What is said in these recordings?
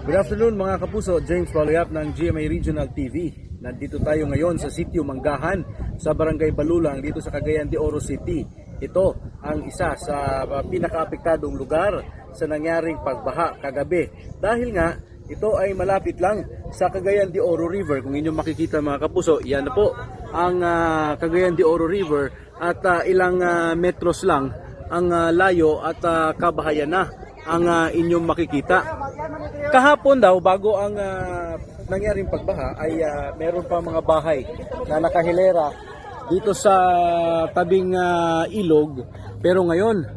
Good afternoon mga kapuso, James Paloyap ng GMA Regional TV. Nandito tayo ngayon sa sitio Manggahan sa Barangay Balulang dito sa Cagayan de Oro City. Ito ang isa sa pinakaapektadong lugar sa nangyaring pagbaha kagabi. Dahil nga ito ay malapit lang sa Cagayan de Oro River. Kung inyong makikita mga kapuso, yan na po ang Cagayan de Oro River at ilang metros lang ang layo at kabahayan na ang inyong makikita. Kahapon daw, bago ang nangyaring pagbaha, ay meron pa mga bahay na nakahilera dito sa tabing ilog. Pero ngayon,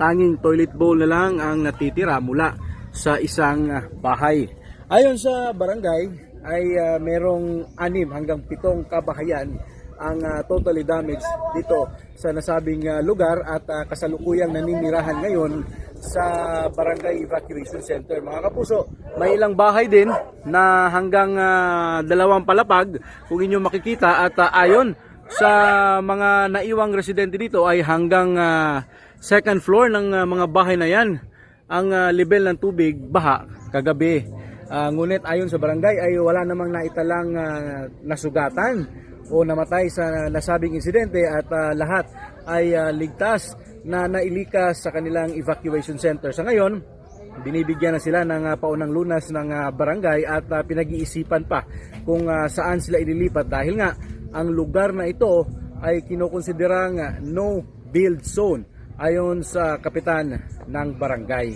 tanging toilet bowl na lang ang natitira mula sa isang bahay. Ayon sa barangay, ay merong 6 hanggang 7 kabahayan ang totally damaged dito sa nasabing lugar at kasalukuyang naninirahan ngayon sa Barangay Evacuation Center. Mga kapuso, may ilang bahay din na hanggang 2 palapag kung inyo makikita at ayon sa mga naiwang residente dito ay hanggang 2nd floor ng mga bahay na yan ang level ng tubig baha kagabi. Ngunit ayon sa barangay ay wala namang naitalang nasugatan o namatay sa nasabing insidente at lahat ay ligtas na nailikas sa kanilang evacuation center. Sa ngayon, binibigyan na sila ng paunang lunas ng barangay at pinag-iisipan pa kung saan sila ililipat dahil nga ang lugar na ito ay kinukonsiderang no build zone ayon sa kapitan ng barangay.